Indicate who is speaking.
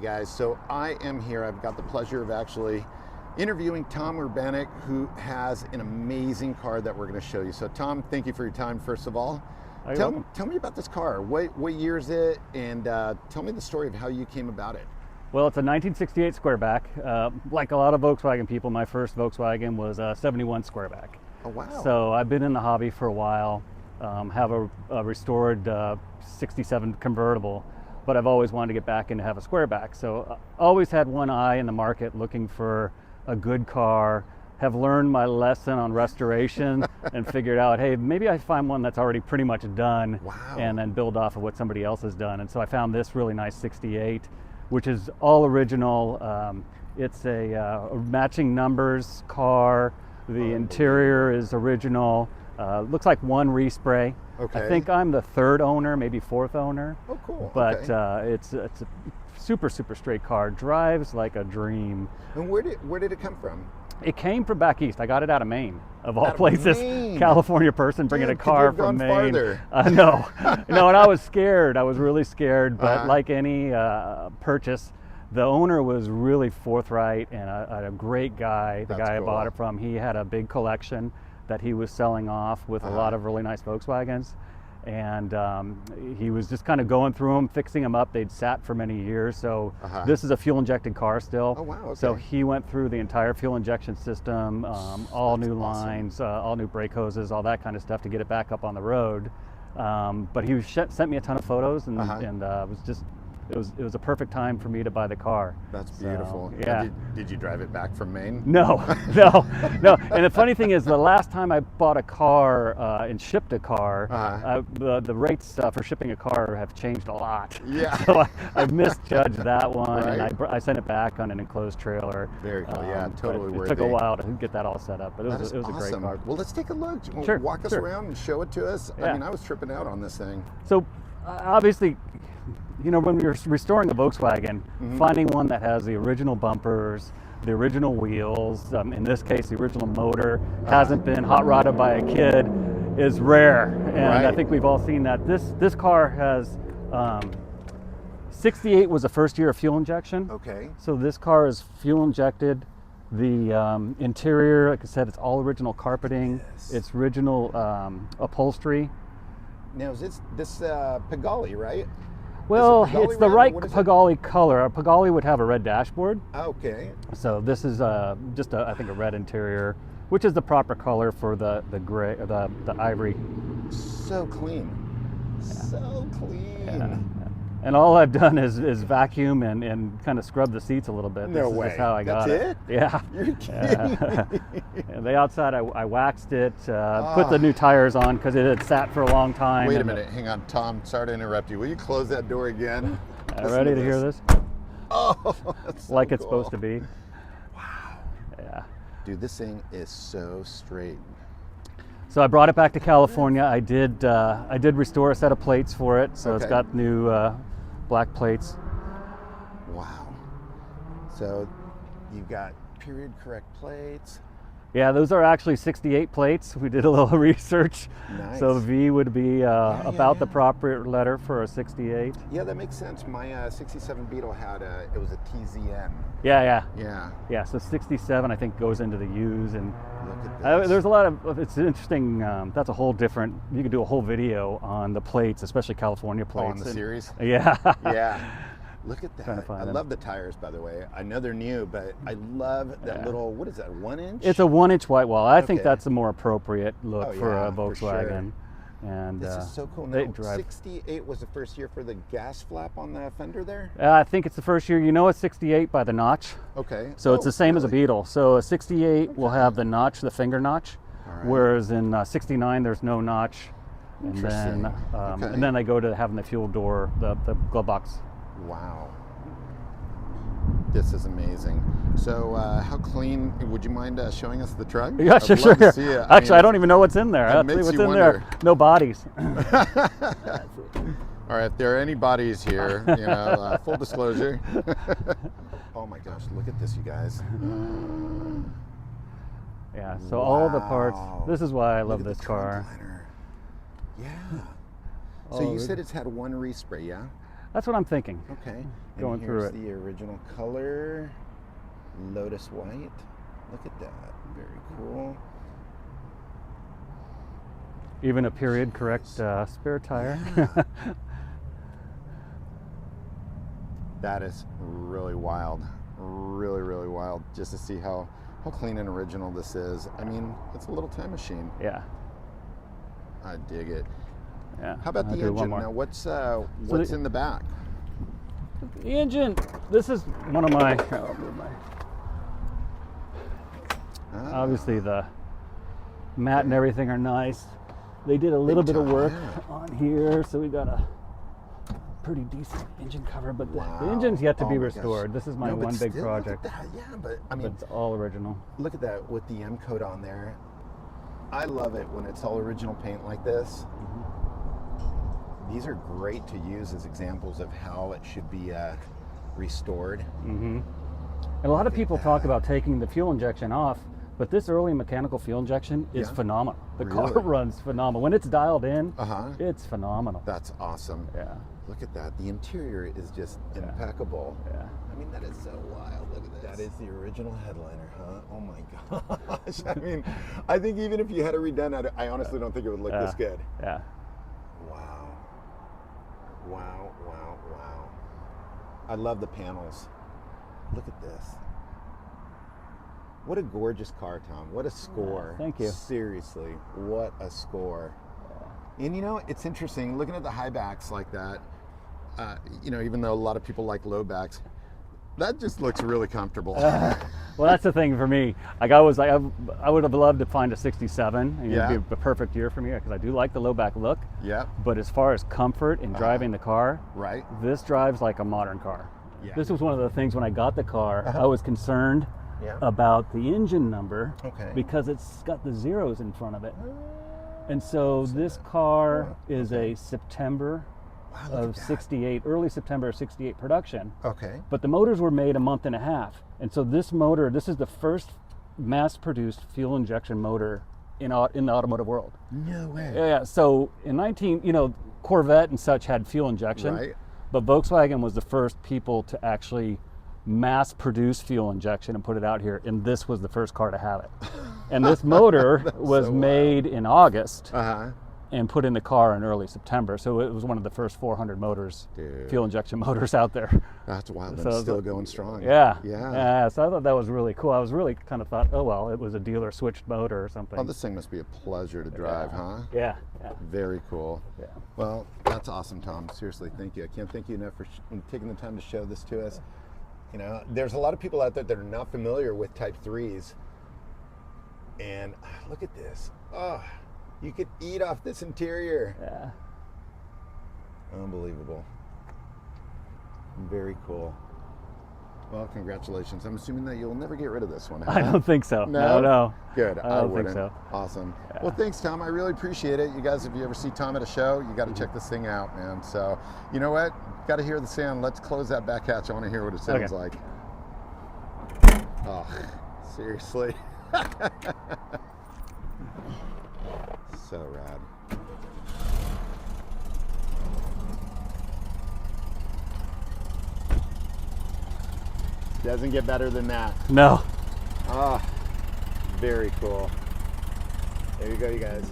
Speaker 1: guys. So I am here. I've got the pleasure of actually interviewing Tom Urbanek, who has an amazing car that we're going to show you. So Tom, thank you for your time, first of all. Tell me about this car. What year is it? And tell me the story of how you came about it.
Speaker 2: Well, it's a 1968 Squareback. Like a lot of Volkswagen people, my first Volkswagen was a 71 Squareback.
Speaker 1: Oh, wow.
Speaker 2: So I've been in the hobby for a while, have a restored 67 convertible, but I've always wanted to get back into have a Squareback. So always had one eye in the market looking for a good car, have learned my lesson on restoration and figured out, hey, maybe I find one that's already pretty much done.
Speaker 1: Wow.
Speaker 2: And then build off of what somebody else has done. And so I found this really nice 68, which is all original. It's a matching numbers car. The interior is original. Looks like one respray.
Speaker 1: Okay.
Speaker 2: I think I'm the third owner, maybe fourth owner.
Speaker 1: Oh, cool.
Speaker 2: But
Speaker 1: okay.
Speaker 2: It's a super straight car. Drives like a dream.
Speaker 1: And where did it come from?
Speaker 2: It came from back east. I got it out of Maine, of all
Speaker 1: Out of
Speaker 2: places.
Speaker 1: Maine.
Speaker 2: California person bringing
Speaker 1: Dude,
Speaker 2: a car
Speaker 1: could you have
Speaker 2: from
Speaker 1: gone
Speaker 2: Maine.
Speaker 1: farther?
Speaker 2: No, and I was scared. I was really scared. But
Speaker 1: Uh-huh.
Speaker 2: like any purchase, the owner was really forthright and a great guy. The
Speaker 1: That's
Speaker 2: guy
Speaker 1: cool.
Speaker 2: I bought it from, he had a big collection that he was selling off with a lot of really nice Volkswagens. And he was just kind of going through them, fixing them up. They'd sat for many years. So this is a fuel injected car still.
Speaker 1: Oh, wow. Okay.
Speaker 2: So he went through the entire fuel injection system, all new lines, all new brake hoses, all that kind of stuff to get it back up on the road. But he sent me a ton of photos, and it was just it was a perfect time for me to buy the car.
Speaker 1: That's beautiful.
Speaker 2: So, yeah.
Speaker 1: Did you drive it back from Maine?
Speaker 2: No. And the funny thing is, the last time I bought a car and shipped a car, the rates for shipping a car have changed a lot.
Speaker 1: Yeah.
Speaker 2: So I misjudged that one,
Speaker 1: Right.
Speaker 2: and I sent it back on an enclosed trailer.
Speaker 1: Very cool. Yeah,
Speaker 2: But
Speaker 1: totally
Speaker 2: It
Speaker 1: worthy.
Speaker 2: took a while to get that all set up, but it was a
Speaker 1: awesome.
Speaker 2: great car.
Speaker 1: Well, let's take a look.
Speaker 2: Sure,
Speaker 1: Walk us
Speaker 2: sure.
Speaker 1: around and show it to us.
Speaker 2: Yeah.
Speaker 1: I mean, I was tripping out on this thing.
Speaker 2: So obviously, when you're restoring a Volkswagen, finding one that has the original bumpers, the original wheels, in this case the original motor, hasn't been hot rodded by a kid, is rare. And I think we've all seen that. This car has 68 was the first year of fuel injection.
Speaker 1: Okay.
Speaker 2: So this car is fuel injected. The interior, like I said, it's all original carpeting.
Speaker 1: Yes.
Speaker 2: It's original upholstery.
Speaker 1: Now, is this Pagani, right?
Speaker 2: Well,
Speaker 1: Pagani
Speaker 2: it's the
Speaker 1: red, or
Speaker 2: right
Speaker 1: what is it?
Speaker 2: Pagani color. A Pagani would have a red dashboard.
Speaker 1: Okay.
Speaker 2: So this is just I think a red interior, which is the proper color for the gray, the ivory.
Speaker 1: So clean. So clean.
Speaker 2: Yeah. And all I've done is vacuum and kind of scrub the seats a little bit.
Speaker 1: No
Speaker 2: This
Speaker 1: way.
Speaker 2: is how I got
Speaker 1: That's
Speaker 2: it. Yeah.
Speaker 1: You're kidding me.
Speaker 2: And the outside, I waxed it, put the new tires on because it had sat for a long time.
Speaker 1: Wait a
Speaker 2: and
Speaker 1: minute. Hang on, Tom. Sorry to interrupt you. Will you close that door again?
Speaker 2: Ready to hear this?
Speaker 1: Oh, that's so
Speaker 2: Like it's
Speaker 1: cool.
Speaker 2: supposed to be.
Speaker 1: Wow.
Speaker 2: Yeah.
Speaker 1: Dude, this thing is so straight.
Speaker 2: So I brought it back to California. I did restore a set of plates for it, so it's
Speaker 1: Okay.
Speaker 2: got new black plates.
Speaker 1: Wow. So you've got period correct plates.
Speaker 2: Yeah, those are actually 68 plates. We did a little research.
Speaker 1: Nice.
Speaker 2: So V would be about the
Speaker 1: yeah.
Speaker 2: proper letter for a 68.
Speaker 1: Yeah, that makes sense. My 67 Beetle had it was a TZN.
Speaker 2: Yeah.
Speaker 1: Yeah.
Speaker 2: So 67, I think, goes into the U's, and
Speaker 1: Look at this.
Speaker 2: there's a lot of. It's interesting. That's a whole different. You could do a whole video on the plates, especially California plates.
Speaker 1: on the series?
Speaker 2: Yeah.
Speaker 1: Yeah. Look at
Speaker 2: Trying to
Speaker 1: that.
Speaker 2: find
Speaker 1: I
Speaker 2: them.
Speaker 1: love the tires, by the way. I know they're new, but I love that little, what is that, 1 inch?
Speaker 2: It's a 1-inch white wall. I think
Speaker 1: Okay.
Speaker 2: that's a more appropriate look
Speaker 1: Oh,
Speaker 2: for
Speaker 1: yeah,
Speaker 2: a
Speaker 1: for sure.
Speaker 2: Volkswagen. And
Speaker 1: This is so cool.
Speaker 2: they
Speaker 1: Now,
Speaker 2: drive.
Speaker 1: 68 was the first year for the gas flap on the fender there?
Speaker 2: I think it's the first year. You know, it's 68 by the notch.
Speaker 1: Okay.
Speaker 2: So it's the same as a
Speaker 1: really?
Speaker 2: Beetle. So a 68 will have the notch, the finger notch,
Speaker 1: All right.
Speaker 2: whereas in 69 there's no notch. And then,
Speaker 1: Interesting. Okay.
Speaker 2: and then they go to having the fuel door, the glove box.
Speaker 1: Wow. This is amazing. So how clean, would you mind showing us the truck?
Speaker 2: Yeah,
Speaker 1: I'd
Speaker 2: sure.
Speaker 1: love to see it.
Speaker 2: Actually, I don't even know what's in there.
Speaker 1: that
Speaker 2: Let's see
Speaker 1: makes
Speaker 2: what's
Speaker 1: you
Speaker 2: in there.
Speaker 1: wonder.
Speaker 2: No bodies.
Speaker 1: All right, if there are any bodies here, full disclosure. Oh my gosh, look at this, you guys.
Speaker 2: Yeah, so all the parts.
Speaker 1: Wow.
Speaker 2: This is why I love
Speaker 1: Look at
Speaker 2: this
Speaker 1: the
Speaker 2: car.
Speaker 1: trunk liner. Yeah. So
Speaker 2: Oh,
Speaker 1: you said it's had one respray, yeah?
Speaker 2: That's what I'm thinking.
Speaker 1: Okay.
Speaker 2: Going
Speaker 1: and
Speaker 2: through
Speaker 1: here's
Speaker 2: it.
Speaker 1: the original color, Lotus White. Look at that. Very cool.
Speaker 2: Even a period correct spare tire.
Speaker 1: Yeah. That is really wild. Really, really wild. Just to see how clean and original this is. I mean, it's a little time machine.
Speaker 2: Yeah.
Speaker 1: I dig it.
Speaker 2: Yeah.
Speaker 1: How about
Speaker 2: I'll
Speaker 1: the
Speaker 2: do one
Speaker 1: engine?
Speaker 2: more.
Speaker 1: Now, what's
Speaker 2: the-
Speaker 1: in the back?
Speaker 2: The engine. This is one of my. I'll move my obviously the mat and everything are nice. They did a little bit of work on here, so we got a pretty decent engine cover, but the engine's yet to be restored. This is my one big project.
Speaker 1: Look at that. Yeah, but I mean,
Speaker 2: it's all original.
Speaker 1: Look at that with the M coat on there. I love it when it's all original paint like this. These are great to use as examples of how it should be restored.
Speaker 2: And a lot of people talk about taking the fuel injection off, but this early mechanical fuel injection is phenomenal. The car runs phenomenal. When it's dialed in, it's phenomenal.
Speaker 1: That's awesome.
Speaker 2: Yeah.
Speaker 1: Look at that. The interior is just impeccable.
Speaker 2: Yeah.
Speaker 1: I mean, that is so wild. Look at this. That is the original headliner, huh? Oh my gosh. I mean, I think even if you had it redone, I honestly don't think it would look this good.
Speaker 2: Yeah.
Speaker 1: Wow. Wow, wow, wow. I love the panels. Look at this. What a gorgeous car, Tom. What a score.
Speaker 2: Thank you.
Speaker 1: Seriously, what a score. And you know, it's interesting, looking at the high backs like that, you know, even though a lot of people like low backs, that just looks really comfortable.
Speaker 2: Well, that's the thing for me. Like I would have loved to find a 67. And it'd be a perfect year for me because I do like the low back look.
Speaker 1: Yeah.
Speaker 2: But as far as comfort in driving the car, this drives like a modern car. Yeah. This was one of the things when I got the car, I was concerned about the engine number because it's got the zeros in front of it. And so this car is a September of 68, early September of 68 production.
Speaker 1: Okay.
Speaker 2: But the motors were made a month and a half. And so this motor, this is the first mass-produced fuel injection motor in the automotive world.
Speaker 1: No way.
Speaker 2: Yeah, so in Corvette and such had fuel injection.
Speaker 1: Right.
Speaker 2: But Volkswagen was the first people to actually mass produce fuel injection and put it out here, and this was the first car to have it. And this motor was made in August and put in the car in early September. So it was one of the first 400 motors, fuel injection motors out there.
Speaker 1: That's wild.
Speaker 2: So
Speaker 1: it's still going strong.
Speaker 2: Yeah. So I thought that was really cool. I was really kind of thought, oh well, it was a dealer switched motor or something.
Speaker 1: Oh, this thing must be a pleasure to drive, huh?
Speaker 2: Yeah.
Speaker 1: Very cool.
Speaker 2: Yeah.
Speaker 1: Well, that's awesome, Tom. Seriously, thank you. I can't thank you enough for taking the time to show this to us. You know, there's a lot of people out there that are not familiar with Type 3s. And look at this. Oh, you could eat off this interior.
Speaker 2: Yeah.
Speaker 1: Unbelievable. Very cool. Well, congratulations. I'm assuming that you'll never get rid of this one.
Speaker 2: I don't think so.
Speaker 1: No?
Speaker 2: No.
Speaker 1: Good.
Speaker 2: I don't think so.
Speaker 1: Awesome. Well, thanks, Tom. I really appreciate it. You guys, if you ever see Tom at a show, you got to check this thing out, man. So, you know what? Got to hear the sound. Let's close that back hatch. I want to hear what it sounds like. Oh, seriously. So rad. Doesn't get better than that.
Speaker 2: No.
Speaker 1: Ah, very cool. There you go, you guys.